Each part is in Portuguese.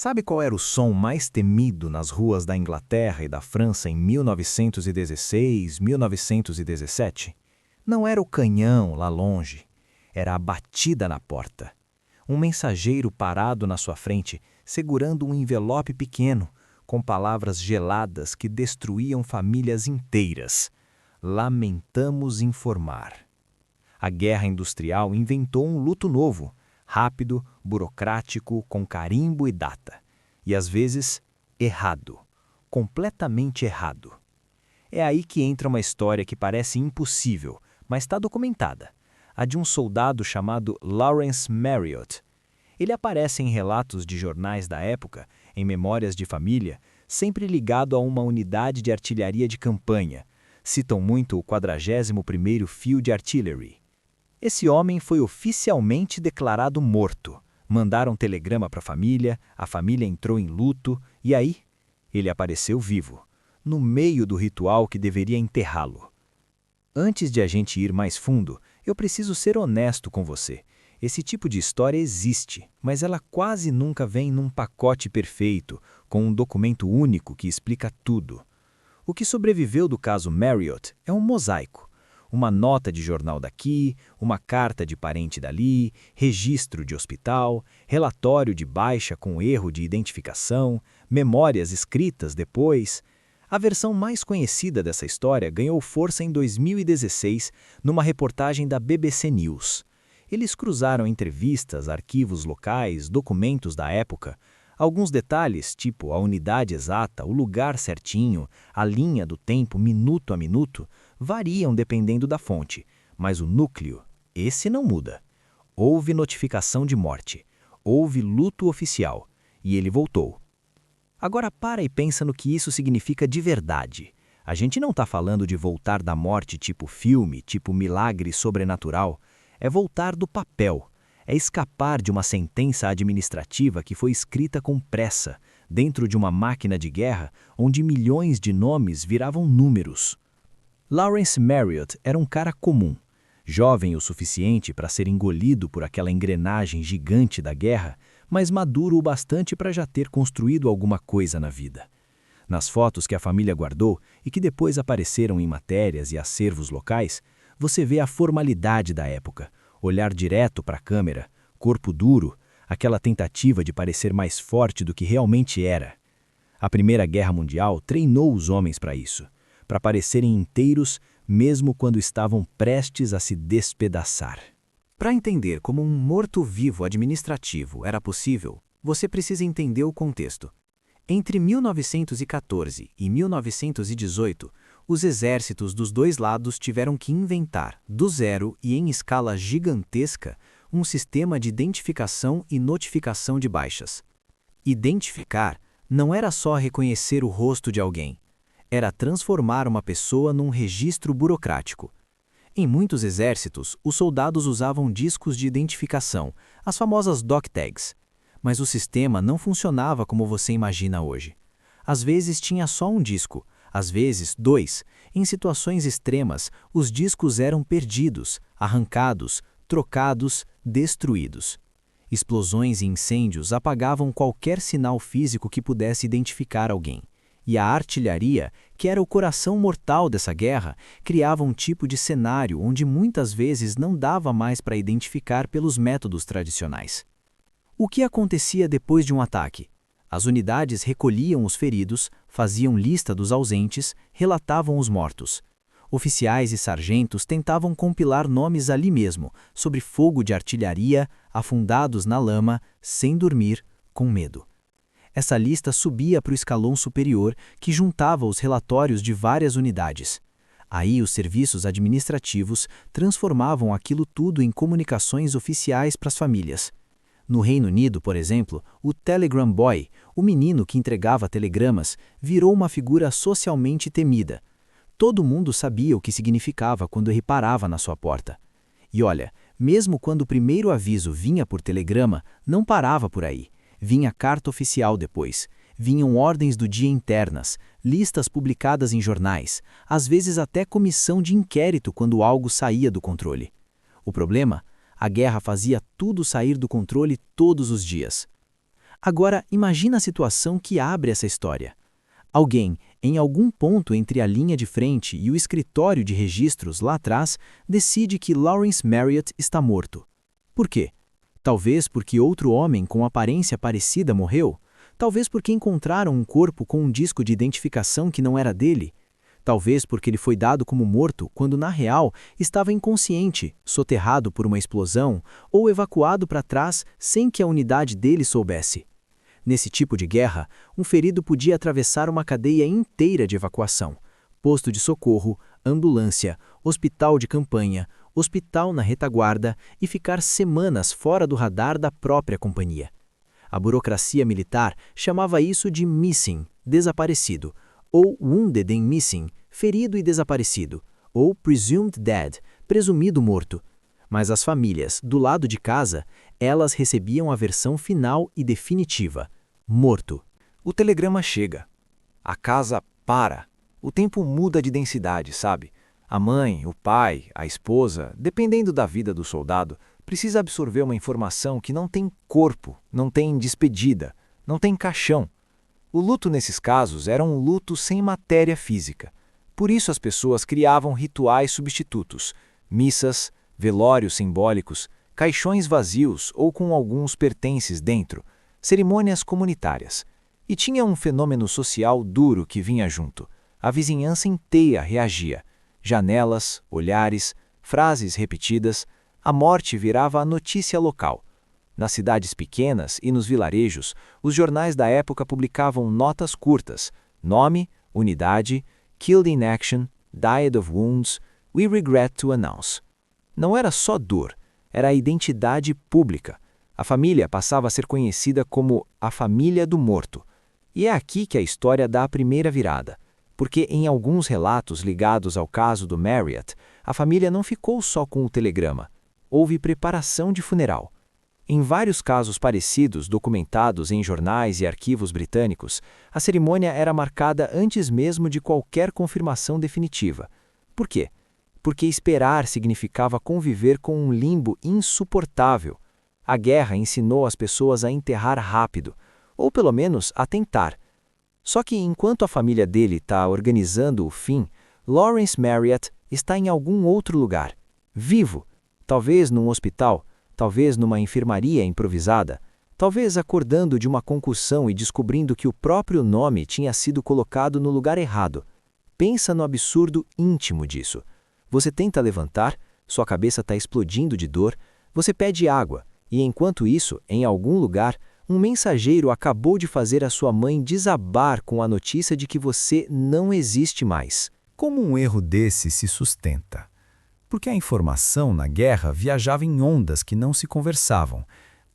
Sabe qual era o som mais temido nas ruas da Inglaterra e da França em 1916, 1917? Não era o canhão lá longe, era a batida na porta. Um mensageiro parado na sua frente, segurando um envelope pequeno, com palavras geladas que destruíam famílias inteiras. Lamentamos informar. A guerra industrial inventou um luto novo, rápido, burocrático, com carimbo e data. E às vezes, errado. Completamente errado. É aí que entra uma história que parece impossível, mas está documentada. A de um soldado chamado Lawrence Marriott. Ele aparece em relatos de jornais da época, em memórias de família, sempre ligado a uma unidade de artilharia de campanha. Citam muito o 41º Field Artillery. Esse homem foi oficialmente declarado morto. Mandaram telegrama para a família entrou em luto, e aí ele apareceu vivo, no meio do ritual que deveria enterrá-lo. Antes de a gente ir mais fundo, eu preciso ser honesto com você. Esse tipo de história existe, mas ela quase nunca vem num pacote perfeito, com um documento único que explica tudo. O que sobreviveu do caso Marriott é um mosaico. Uma nota de jornal daqui, uma carta de parente dali, registro de hospital, relatório de baixa com erro de identificação, memórias escritas depois. A versão mais conhecida dessa história ganhou força em 2016, numa reportagem da BBC News. Eles cruzaram entrevistas, arquivos locais, documentos da época. Alguns detalhes, tipo a unidade exata, o lugar certinho, a linha do tempo minuto a minuto, variam dependendo da fonte, mas o núcleo, esse não muda. Houve notificação de morte, houve luto oficial, e ele voltou. Agora para e pensa no que isso significa de verdade. A gente não está falando de voltar da morte tipo filme, tipo milagre sobrenatural. É voltar do papel. É escapar de uma sentença administrativa que foi escrita com pressa, dentro de uma máquina de guerra onde milhões de nomes viravam números. Lawrence Marriott era um cara comum, jovem o suficiente para ser engolido por aquela engrenagem gigante da guerra, mas maduro o bastante para já ter construído alguma coisa na vida. Nas fotos que a família guardou e que depois apareceram em matérias e acervos locais, você vê a formalidade da época, olhar direto para a câmera, corpo duro, aquela tentativa de parecer mais forte do que realmente era. A Primeira Guerra Mundial treinou os homens para isso, para parecerem inteiros mesmo quando estavam prestes a se despedaçar. Para entender como um morto-vivo administrativo era possível, você precisa entender o contexto. Entre 1914 e 1918, os exércitos dos dois lados tiveram que inventar, do zero e em escala gigantesca, um sistema de identificação e notificação de baixas. Identificar não era só reconhecer o rosto de alguém, era transformar uma pessoa num registro burocrático. Em muitos exércitos, os soldados usavam discos de identificação, as famosas doc tags. Mas o sistema não funcionava como você imagina hoje. Às vezes tinha só um disco, às vezes dois. Em situações extremas, os discos eram perdidos, arrancados, trocados, destruídos. Explosões e incêndios apagavam qualquer sinal físico que pudesse identificar alguém. E a artilharia, que era o coração mortal dessa guerra, criava um tipo de cenário onde muitas vezes não dava mais para identificar pelos métodos tradicionais. O que acontecia depois de um ataque? As unidades recolhiam os feridos, faziam lista dos ausentes, relatavam os mortos. Oficiais e sargentos tentavam compilar nomes ali mesmo, sobre fogo de artilharia, afundados na lama, sem dormir, com medo. Essa lista subia para o escalão superior, que juntava os relatórios de várias unidades. Aí os serviços administrativos transformavam aquilo tudo em comunicações oficiais para as famílias. No Reino Unido, por exemplo, o Telegram Boy, o menino que entregava telegramas, virou uma figura socialmente temida. Todo mundo sabia o que significava quando ele parava na sua porta. E olha, mesmo quando o primeiro aviso vinha por telegrama, não parava por aí. Vinha carta oficial depois, vinham ordens do dia internas, listas publicadas em jornais, às vezes até comissão de inquérito quando algo saía do controle. O problema? A guerra fazia tudo sair do controle todos os dias. Agora, imagina a situação que abre essa história. Alguém, em algum ponto entre a linha de frente e o escritório de registros lá atrás, decide que Lawrence Marriott está morto. Por quê? Talvez porque outro homem com aparência parecida morreu? Talvez porque encontraram um corpo com um disco de identificação que não era dele? Talvez porque ele foi dado como morto quando, na real, estava inconsciente, soterrado por uma explosão ou evacuado para trás sem que a unidade dele soubesse. Nesse tipo de guerra, um ferido podia atravessar uma cadeia inteira de evacuação: posto de socorro, ambulância, hospital de campanha, hospital na retaguarda e ficar semanas fora do radar da própria companhia. A burocracia militar chamava isso de missing, desaparecido, ou wounded and missing, ferido e desaparecido, ou presumed dead, presumido morto. Mas as famílias, do lado de casa, elas recebiam a versão final e definitiva: morto. O telegrama chega. A casa para. O tempo muda de densidade, sabe? A mãe, o pai, a esposa, dependendo da vida do soldado, precisa absorver uma informação que não tem corpo, não tem despedida, não tem caixão. O luto nesses casos era um luto sem matéria física. Por isso as pessoas criavam rituais substitutos: missas, velórios simbólicos, caixões vazios ou com alguns pertences dentro, cerimônias comunitárias. E tinha um fenômeno social duro que vinha junto. A vizinhança inteira reagia. Janelas, olhares, frases repetidas. A morte virava a notícia local. Nas cidades pequenas e nos vilarejos, os jornais da época publicavam notas curtas: nome, unidade, killed in action, died of wounds, we regret to announce. Não era só dor, era a identidade pública. A família passava a ser conhecida como a família do morto. E é aqui que a história dá a primeira virada, porque em alguns relatos ligados ao caso do Marriott, a família não ficou só com o telegrama. Houve preparação de funeral. Em vários casos parecidos documentados em jornais e arquivos britânicos, a cerimônia era marcada antes mesmo de qualquer confirmação definitiva. Por quê? Porque esperar significava conviver com um limbo insuportável. A guerra ensinou as pessoas a enterrar rápido, ou pelo menos a tentar. Só que enquanto a família dele está organizando o fim, Lawrence Marriott está em algum outro lugar, vivo, talvez num hospital, talvez numa enfermaria improvisada, talvez acordando de uma concussão e descobrindo que o próprio nome tinha sido colocado no lugar errado. Pensa no absurdo íntimo disso. Você tenta levantar, sua cabeça está explodindo de dor, você pede água, e enquanto isso, em algum lugar, um mensageiro acabou de fazer a sua mãe desabar com a notícia de que você não existe mais. Como um erro desse se sustenta? Porque a informação na guerra viajava em ondas que não se conversavam.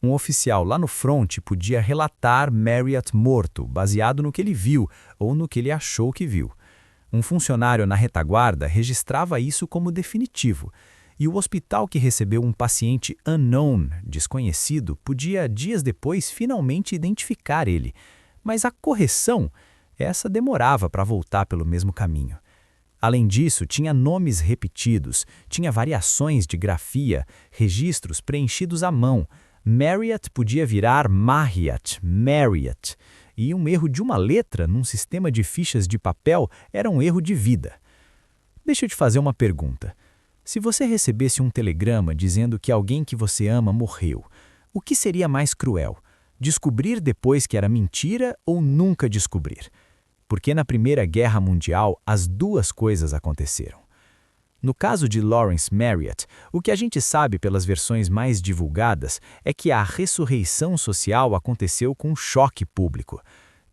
Um oficial lá no fronte podia relatar Marriott morto, baseado no que ele viu ou no que ele achou que viu. Um funcionário na retaguarda registrava isso como definitivo. E o hospital que recebeu um paciente unknown, desconhecido, podia, dias depois, finalmente identificar ele. Mas a correção, essa demorava para voltar pelo mesmo caminho. Além disso, tinha nomes repetidos, tinha variações de grafia, registros preenchidos à mão. Marriott podia virar Marriott, Marriott. E um erro de uma letra num sistema de fichas de papel era um erro de vida. Deixa eu te fazer uma pergunta. Se você recebesse um telegrama dizendo que alguém que você ama morreu, o que seria mais cruel? Descobrir depois que era mentira ou nunca descobrir? Porque na Primeira Guerra Mundial as duas coisas aconteceram. No caso de Lawrence Marriott, o que a gente sabe pelas versões mais divulgadas é que a ressurreição social aconteceu com um choque público.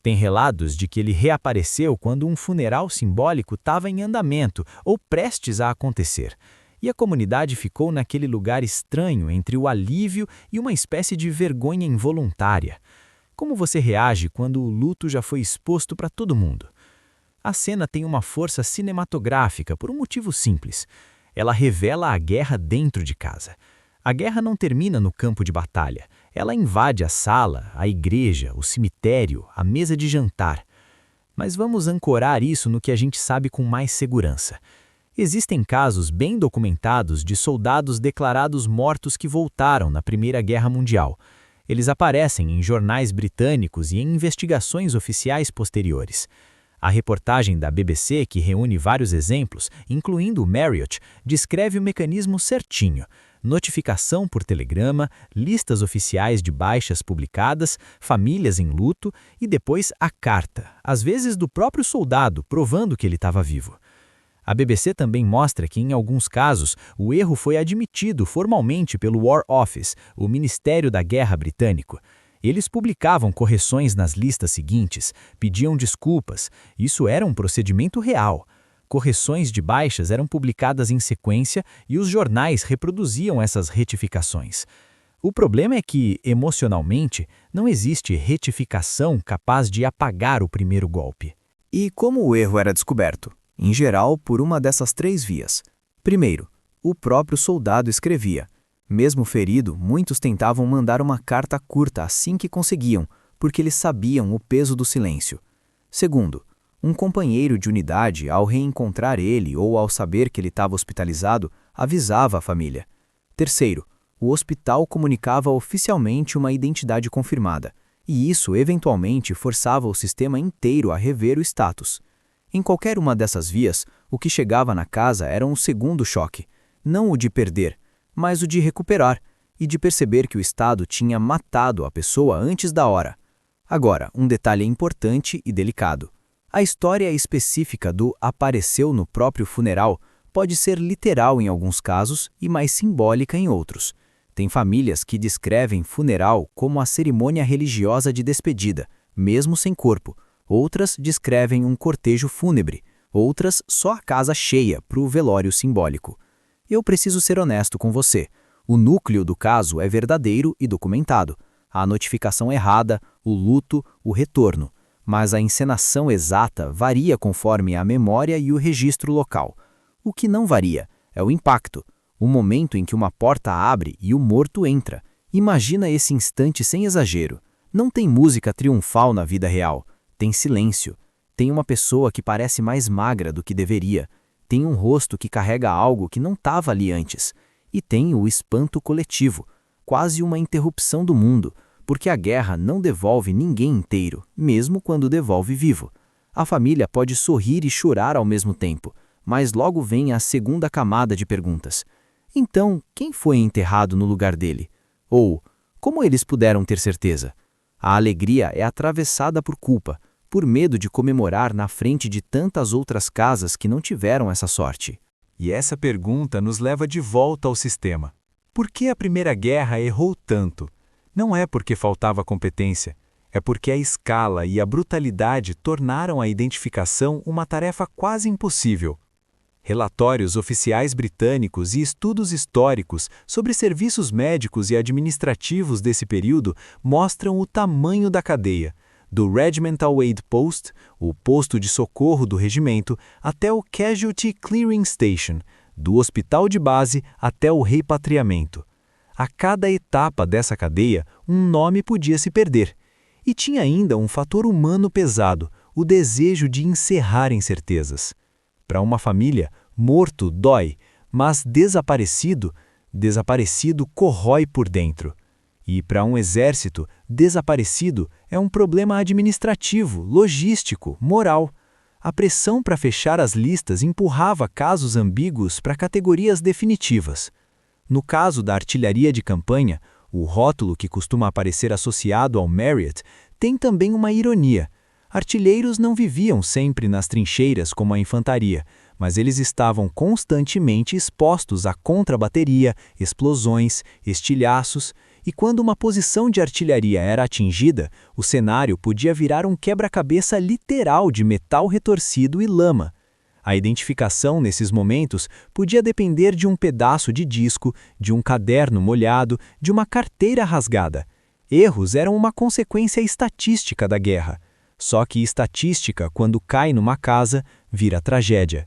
Tem relatos de que ele reapareceu quando um funeral simbólico estava em andamento ou prestes a acontecer. E a comunidade ficou naquele lugar estranho entre o alívio e uma espécie de vergonha involuntária. Como você reage quando o luto já foi exposto para todo mundo? A cena tem uma força cinematográfica por um motivo simples. Ela revela a guerra dentro de casa. A guerra não termina no campo de batalha. Ela invade a sala, a igreja, o cemitério, a mesa de jantar. Mas vamos ancorar isso no que a gente sabe com mais segurança. Existem casos bem documentados de soldados declarados mortos que voltaram na Primeira Guerra Mundial. Eles aparecem em jornais britânicos e em investigações oficiais posteriores. A reportagem da BBC, que reúne vários exemplos, incluindo o Marriott, descreve o mecanismo certinho: notificação por telegrama, listas oficiais de baixas publicadas, famílias em luto e depois a carta, às vezes do próprio soldado, provando que ele estava vivo. A BBC também mostra que, em alguns casos, o erro foi admitido formalmente pelo War Office, o Ministério da Guerra britânico. Eles publicavam correções nas listas seguintes, pediam desculpas. Isso era um procedimento real. Correções de baixas eram publicadas em sequência e os jornais reproduziam essas retificações. O problema é que, emocionalmente, não existe retificação capaz de apagar o primeiro golpe. E como o erro era descoberto? Em geral, por uma dessas 3 vias. Primeiro, o próprio soldado escrevia. Mesmo ferido, muitos tentavam mandar uma carta curta assim que conseguiam, porque eles sabiam o peso do silêncio. Segundo, um companheiro de unidade, ao reencontrar ele ou ao saber que ele estava hospitalizado, avisava a família. Terceiro, o hospital comunicava oficialmente uma identidade confirmada, e isso eventualmente forçava o sistema inteiro a rever o status. Em qualquer uma dessas vias, o que chegava na casa era um segundo choque, não o de perder, mas o de recuperar e de perceber que o Estado tinha matado a pessoa antes da hora. Agora, um detalhe importante e delicado. A história específica do apareceu no próprio funeral pode ser literal em alguns casos e mais simbólica em outros. Tem famílias que descrevem funeral como a cerimônia religiosa de despedida, mesmo sem corpo. Outras descrevem um cortejo fúnebre, outras só a casa cheia para o velório simbólico. Eu preciso ser honesto com você. O núcleo do caso é verdadeiro e documentado. A notificação errada, o luto, o retorno. Mas a encenação exata varia conforme a memória e o registro local. O que não varia é o impacto, o momento em que uma porta abre e o morto entra. Imagina esse instante sem exagero. Não tem música triunfal na vida real. Tem silêncio. Tem uma pessoa que parece mais magra do que deveria. Tem um rosto que carrega algo que não estava ali antes. E tem o espanto coletivo, quase uma interrupção do mundo, porque a guerra não devolve ninguém inteiro, mesmo quando devolve vivo. A família pode sorrir e chorar ao mesmo tempo, mas logo vem a segunda camada de perguntas. Então, quem foi enterrado no lugar dele? Ou, como eles puderam ter certeza? A alegria é atravessada por culpa, por medo de comemorar na frente de tantas outras casas que não tiveram essa sorte. E essa pergunta nos leva de volta ao sistema. Por que a Primeira Guerra errou tanto? Não é porque faltava competência, é porque a escala e a brutalidade tornaram a identificação uma tarefa quase impossível. Relatórios oficiais britânicos e estudos históricos sobre serviços médicos e administrativos desse período mostram o tamanho da cadeia, do Regimental Aid Post, o posto de socorro do regimento, até o Casualty Clearing Station, do hospital de base até o repatriamento. A cada etapa dessa cadeia, um nome podia se perder. E tinha ainda um fator humano pesado, o desejo de encerrar incertezas. Para uma família, morto dói, mas desaparecido corrói por dentro. E para um exército, desaparecido é um problema administrativo, logístico, moral. A pressão para fechar as listas empurrava casos ambíguos para categorias definitivas. No caso da artilharia de campanha, o rótulo que costuma aparecer associado ao Marriott tem também uma ironia. Artilheiros não viviam sempre nas trincheiras como a infantaria, mas eles estavam constantemente expostos à contrabateria, explosões, estilhaços, e quando uma posição de artilharia era atingida, o cenário podia virar um quebra-cabeça literal de metal retorcido e lama. A identificação nesses momentos podia depender de um pedaço de disco, de um caderno molhado, de uma carteira rasgada. Erros eram uma consequência estatística da guerra. Só que estatística, quando cai numa casa, vira tragédia.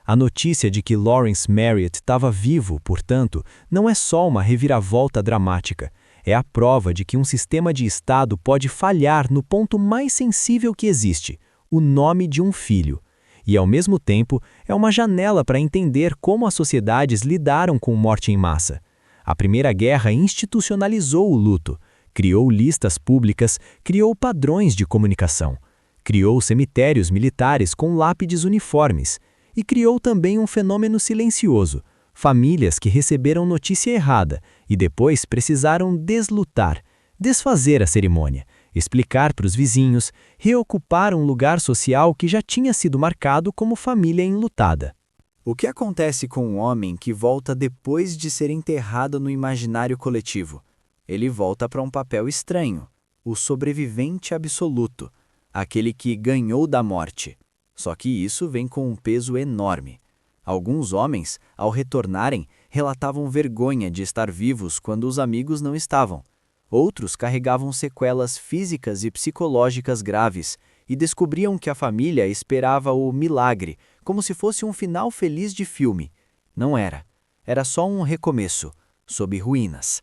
A notícia de que Lawrence Marriott estava vivo, portanto, não é só uma reviravolta dramática. É a prova de que um sistema de Estado pode falhar no ponto mais sensível que existe, o nome de um filho. E, ao mesmo tempo, é uma janela para entender como as sociedades lidaram com morte em massa. A Primeira Guerra institucionalizou o luto, criou listas públicas, criou padrões de comunicação, criou cemitérios militares com lápides uniformes e criou também um fenômeno silencioso, famílias que receberam notícia errada e depois precisaram deslutar, desfazer a cerimônia, explicar para os vizinhos, reocupar um lugar social que já tinha sido marcado como família enlutada. O que acontece com um homem que volta depois de ser enterrado no imaginário coletivo? Ele volta para um papel estranho, o sobrevivente absoluto, aquele que ganhou da morte. Só que isso vem com um peso enorme. Alguns homens, ao retornarem, relatavam vergonha de estar vivos quando os amigos não estavam. Outros carregavam sequelas físicas e psicológicas graves e descobriam que a família esperava o milagre, como se fosse um final feliz de filme. Não era. Era só um recomeço, sob ruínas.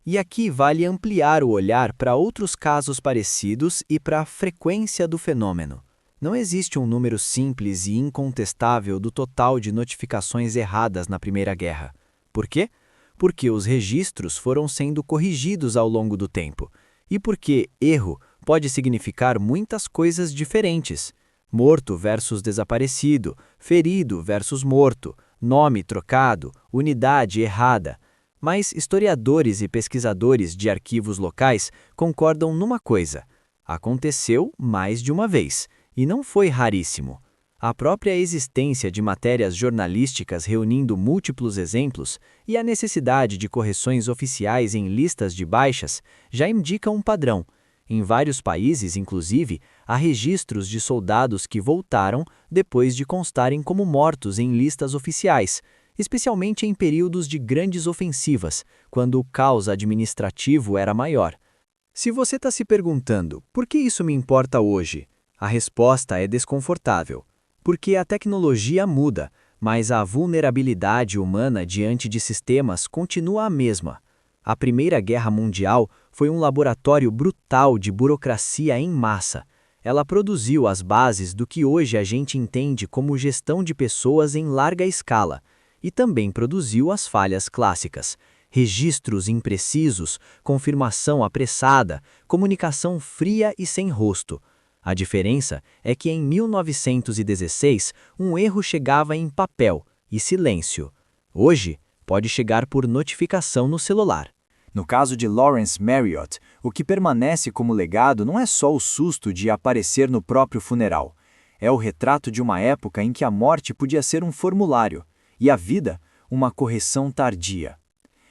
E aqui vale ampliar o olhar para outros casos parecidos e para a frequência do fenômeno. Não existe um número simples e incontestável do total de notificações erradas na Primeira Guerra. Por quê? Porque os registros foram sendo corrigidos ao longo do tempo. E porque erro pode significar muitas coisas diferentes. Morto versus desaparecido, ferido versus morto, nome trocado, unidade errada. Mas historiadores e pesquisadores de arquivos locais concordam numa coisa: aconteceu mais de uma vez, e não foi raríssimo. A própria existência de matérias jornalísticas reunindo múltiplos exemplos e a necessidade de correções oficiais em listas de baixas já indica um padrão. Em vários países, inclusive, há registros de soldados que voltaram depois de constarem como mortos em listas oficiais, especialmente em períodos de grandes ofensivas, quando o caos administrativo era maior. Se você está se perguntando, por que isso me importa hoje? A resposta é desconfortável. Porque a tecnologia muda, mas a vulnerabilidade humana diante de sistemas continua a mesma. A Primeira Guerra Mundial foi um laboratório brutal de burocracia em massa. Ela produziu as bases do que hoje a gente entende como gestão de pessoas em larga escala, e também produziu as falhas clássicas: registros imprecisos, confirmação apressada, comunicação fria e sem rosto. A diferença é que em 1916, um erro chegava em papel e silêncio. Hoje, pode chegar por notificação no celular. No caso de Lawrence Marriott, o que permanece como legado não é só o susto de aparecer no próprio funeral. É o retrato de uma época em que a morte podia ser um formulário e a vida, uma correção tardia.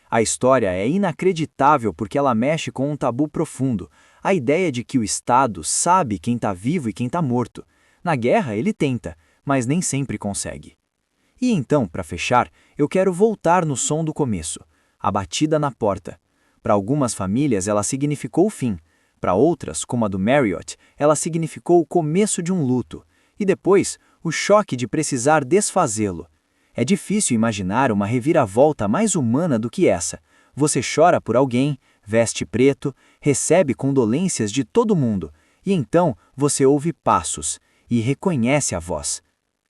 A história é inacreditável porque ela mexe com um tabu profundo, a ideia de que o Estado sabe quem está vivo e quem está morto. Na guerra ele tenta, mas nem sempre consegue. E então, para fechar, eu quero voltar no som do começo, a batida na porta. Para algumas famílias ela significou o fim, para outras, como a do Marriott, ela significou o começo de um luto, e depois o choque de precisar desfazê-lo. É difícil imaginar uma reviravolta mais humana do que essa. Você chora por alguém, veste preto, recebe condolências de todo mundo, e então você ouve passos e reconhece a voz.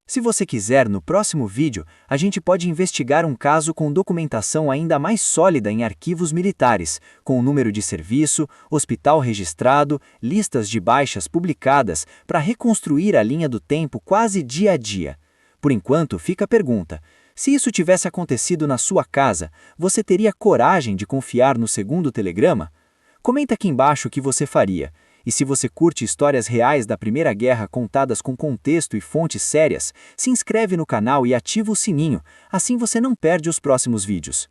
Se você quiser, no próximo vídeo, a gente pode investigar um caso com documentação ainda mais sólida em arquivos militares, com o número de serviço, hospital registrado, listas de baixas publicadas, para reconstruir a linha do tempo quase dia a dia. Por enquanto, fica a pergunta: se isso tivesse acontecido na sua casa, você teria coragem de confiar no segundo telegrama? Comenta aqui embaixo o que você faria. E se você curte histórias reais da Primeira Guerra contadas com contexto e fontes sérias, se inscreve no canal e ativa o sininho, assim você não perde os próximos vídeos.